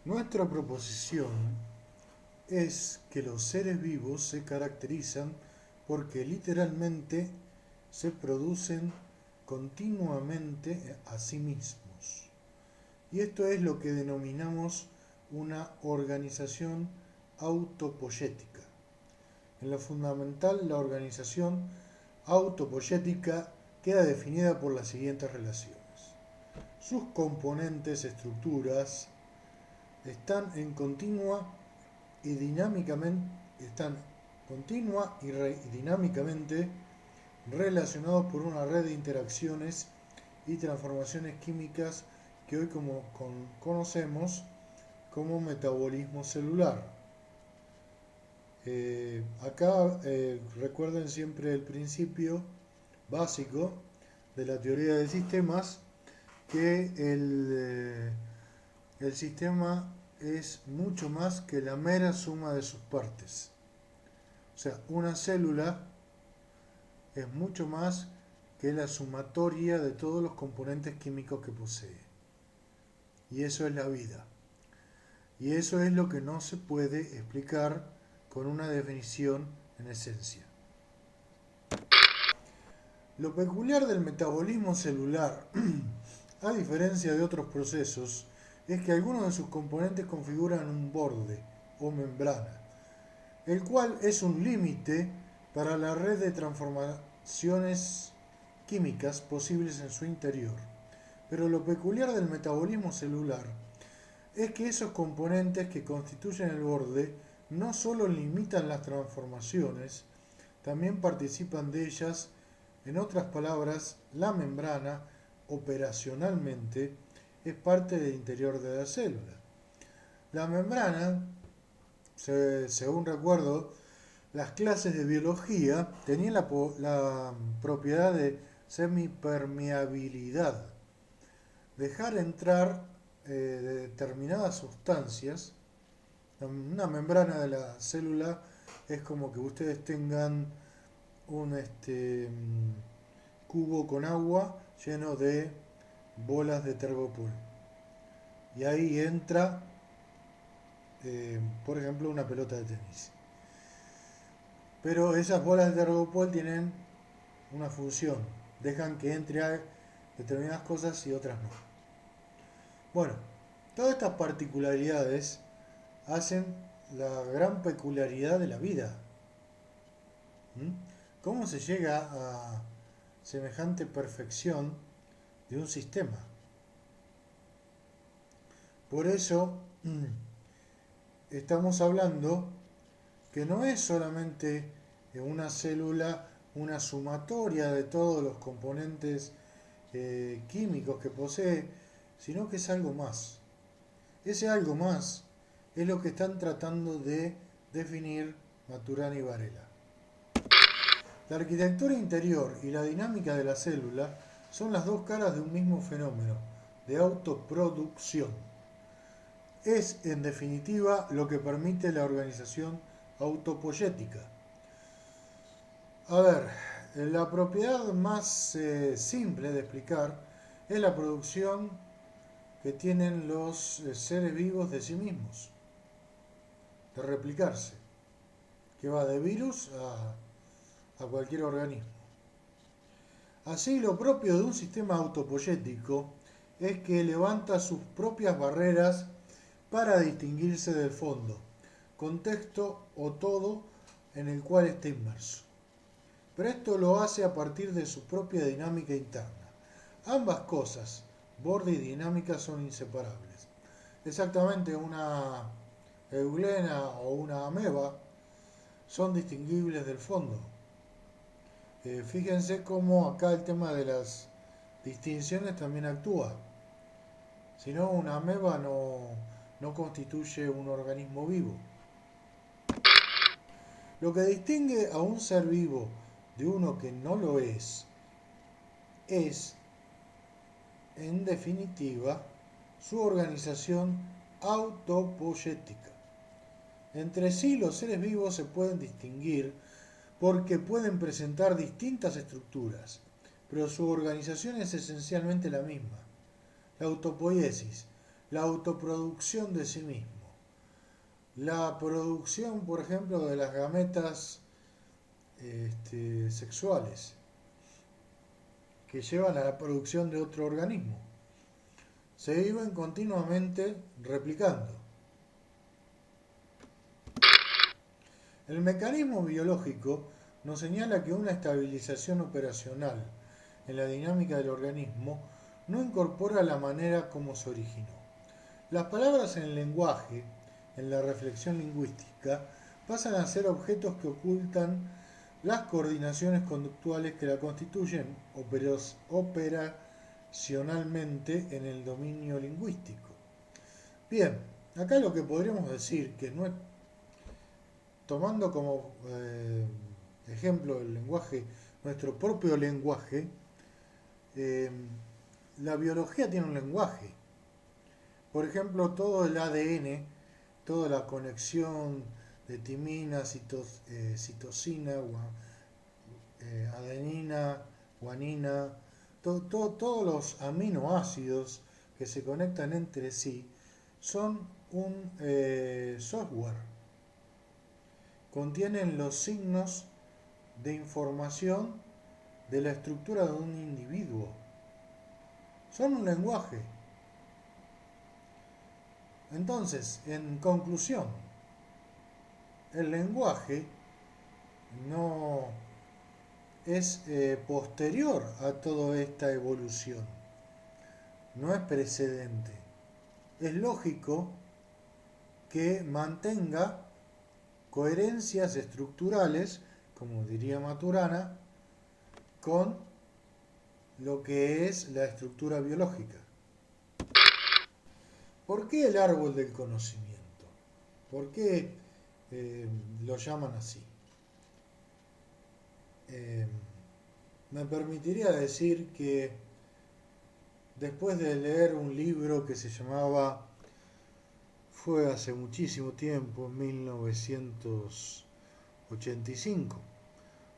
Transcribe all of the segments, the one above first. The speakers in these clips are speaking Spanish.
Nuestra proposición es que los seres vivos se caracterizan porque literalmente se producen continuamente a sí mismos. Y esto es lo que denominamos una organización autopoyética. En lo fundamental, la organización autopoyética queda definida por las siguientes relaciones. Sus componentes, estructuras, están en continua y dinámicamente están continua y dinámicamente relacionados por una red de interacciones y transformaciones químicas que hoy conocemos como metabolismo celular. Acá recuerden siempre el principio básico de la teoría de sistemas, que el sistema es mucho más que la mera suma de sus partes. O sea, una célula es mucho más que la sumatoria de todos los componentes químicos que posee. Y eso es la vida. Y eso es lo que no se puede explicar con una definición en esencia. Lo peculiar del metabolismo celular, a diferencia de otros procesos, es que algunos de sus componentes configuran un borde o membrana, el cual es un límite para la red de transformaciones químicas posibles en su interior. Pero lo peculiar del metabolismo celular es que esos componentes que constituyen el borde no solo limitan las transformaciones, también participan de ellas. En otras palabras, la membrana operacionalmente es parte del interior de la célula. La membrana, según recuerdo, las clases de biología tenían la propiedad de semipermeabilidad, dejar entrar determinadas sustancias. Una membrana de la célula es como que ustedes tengan un cubo con agua lleno de bolas de tergopol. Y ahí entra, por ejemplo, una pelota de tenis. Pero esas bolas de tergopol tienen una función. Dejan que entre determinadas cosas y otras no. Bueno, todas estas particularidades hacen la gran peculiaridad de la vida. ¿Mm? ¿Cómo se llega a semejante perfección de un sistema? Por eso estamos hablando que no es solamente una célula una sumatoria de todos los componentes químicos que posee, sino que es algo más. Ese algo más es lo que están tratando de definir Maturana y Varela. La arquitectura interior y la dinámica de la célula son las dos caras de un mismo fenómeno de autoproducción. Es, en definitiva, lo que permite la organización autopoyética. A ver, la propiedad más simple de explicar es la producción que tienen los seres vivos de sí mismos, de replicarse, que va de virus a cualquier organismo. Así, lo propio de un sistema autopoyético es que levanta sus propias barreras para distinguirse del fondo, contexto o todo en el cual está inmerso. Pero esto lo hace a partir de su propia dinámica interna. Ambas cosas, borde y dinámica, son inseparables. Exactamente, una eulena o una ameba son distinguibles del fondo. Fíjense cómo acá el tema de las distinciones también actúa. Si no, una ameba no constituye un organismo vivo. Lo que distingue a un ser vivo de uno que no lo es, en definitiva, su organización autopoyética. Entre sí los seres vivos se pueden distinguir porque pueden presentar distintas estructuras, pero su organización es esencialmente la misma, la autopoiesis, la autoproducción de sí mismo, la producción, por ejemplo, de las gametas sexuales que llevan a la producción de otro organismo. Se viven continuamente replicando. El mecanismo biológico nos señala que una estabilización operacional en la dinámica del organismo no incorpora la manera como se originó. Las palabras en el lenguaje, en la reflexión lingüística, pasan a ser objetos que ocultan las coordinaciones conductuales que la constituyen operacionalmente en el dominio lingüístico. Bien, acá lo que podríamos decir, que no es, tomando como ejemplo el lenguaje, nuestro propio lenguaje, eh, la biología tiene un lenguaje. Por ejemplo, todo el ADN, toda la conexión de timina, citosina, adenina, guanina, todos los aminoácidos que se conectan entre sí son un software. Contienen los signos de información de la estructura de un individuo. Son un lenguaje. Entonces, en conclusión, el lenguaje no es posterior a toda esta evolución, no es precedente. Es lógico que mantenga coherencias estructurales, como diría Maturana, con lo que es la estructura biológica. ¿Por qué el árbol del conocimiento? ¿Por qué lo llaman así? Eh, Me permitiría decir que después de leer un libro que se llamaba, fue hace muchísimo tiempo, en 1985,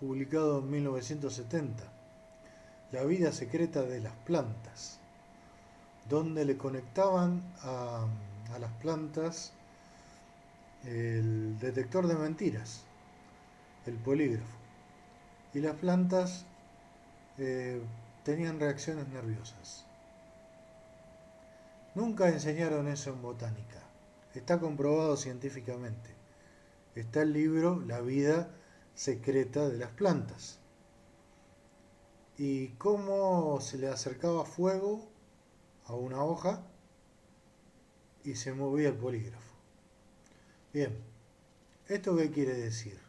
publicado en 1970, La vida secreta de las plantas, donde le conectaban a las plantas el detector de mentiras, el polígrafo, y las plantas tenían reacciones nerviosas. Nunca enseñaron eso en botánica. Está comprobado científicamente. Está el libro La vida secreta de las plantas. Y cómo se le acercaba fuego a una hoja y se movía el polígrafo. Bien, ¿esto qué quiere decir?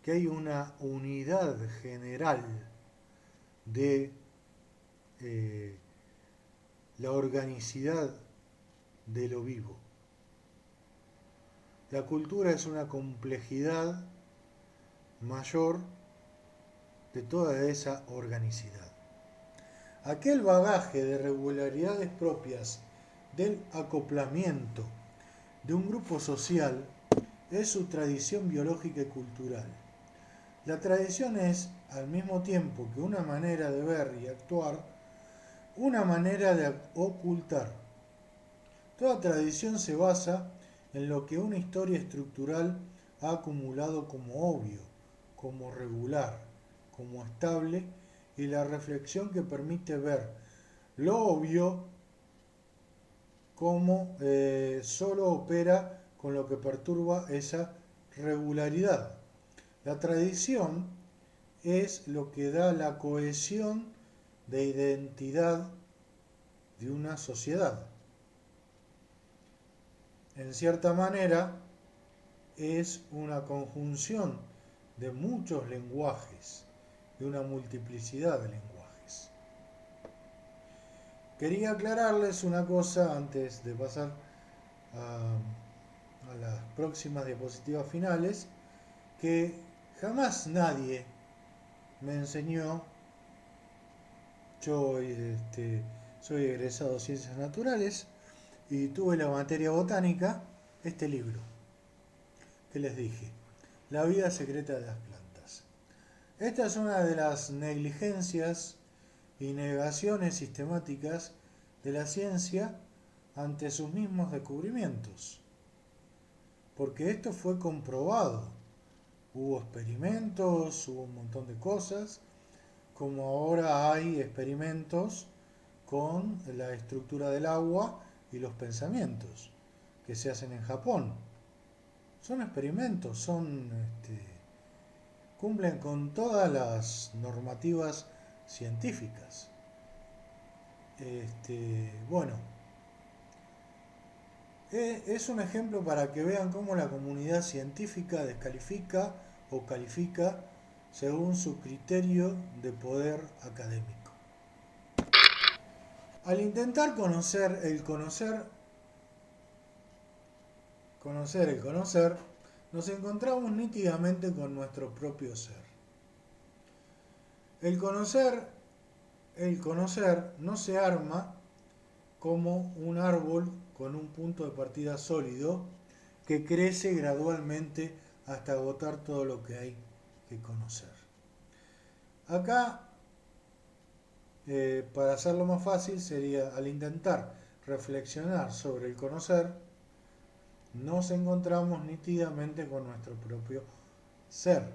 Que hay una unidad general de la organicidad de lo vivo. La cultura es una complejidad mayor de toda esa organicidad. Aquel bagaje de regularidades propias del acoplamiento de un grupo social es su tradición biológica y cultural. La tradición es, al mismo tiempo que una manera de ver y actuar, una manera de ocultar. Toda tradición se basa en lo que una historia estructural ha acumulado como obvio, como regular, como estable, y la reflexión que permite ver lo obvio como solo opera con lo que perturba esa regularidad. La tradición es lo que da la cohesión de identidad de una sociedad. En cierta manera, es una conjunción de muchos lenguajes, de una multiplicidad de lenguajes. Quería aclararles una cosa antes de pasar a las próximas diapositivas finales, que jamás nadie me enseñó, yo soy egresado de Ciencias Naturales y tuve la materia botánica, este libro que les dije, La vida secreta de las plantas. Esta es una de las negligencias y negaciones sistemáticas de la ciencia ante sus mismos descubrimientos, porque esto fue comprobado. Hubo experimentos, hubo un montón de cosas, como ahora hay experimentos con la estructura del agua y los pensamientos que se hacen en Japón. Son experimentos, cumplen con todas las normativas científicas. Bueno, es un ejemplo para que vean cómo la comunidad científica descalifica o califica según su criterio de poder académico. Al intentar conocer el conocer, nos encontramos nítidamente con nuestro propio ser. El conocer, el conocer no se arma como un árbol con un punto de partida sólido que crece gradualmente hasta agotar todo lo que hay que conocer. Acá, para hacerlo más fácil, sería al intentar reflexionar sobre el conocer, nos encontramos nítidamente con nuestro propio ser.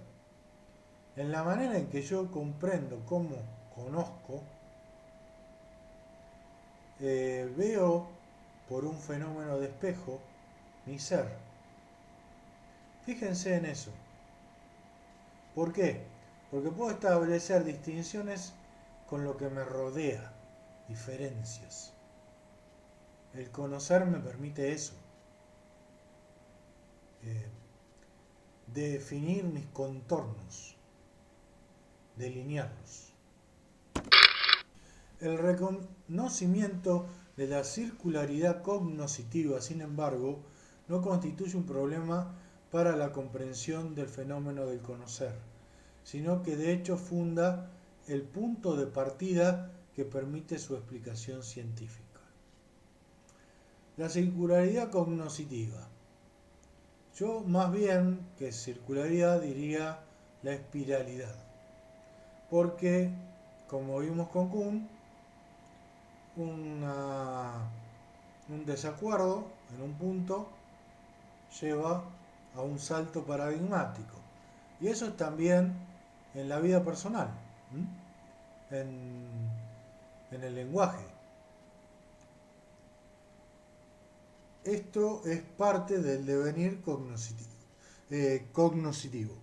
En la manera en que yo comprendo cómo conozco, veo por un fenómeno de espejo mi ser. Fíjense en eso. ¿Por qué? Porque puedo establecer distinciones con lo que me rodea, diferencias. El conocer me permite eso, eh, definir mis contornos, delinearlos. El reconocimiento de la circularidad cognoscitiva, sin embargo, no constituye un problema para la comprensión del fenómeno del conocer, sino que de hecho funda el punto de partida que permite su explicación científica. La circularidad cognoscitiva. Yo más bien que circularidad diría la espiralidad, porque como vimos con Kuhn, un desacuerdo en un punto lleva a un salto paradigmático. Y eso es también en la vida personal, en, en el lenguaje. Esto es parte del devenir cognoscitivo.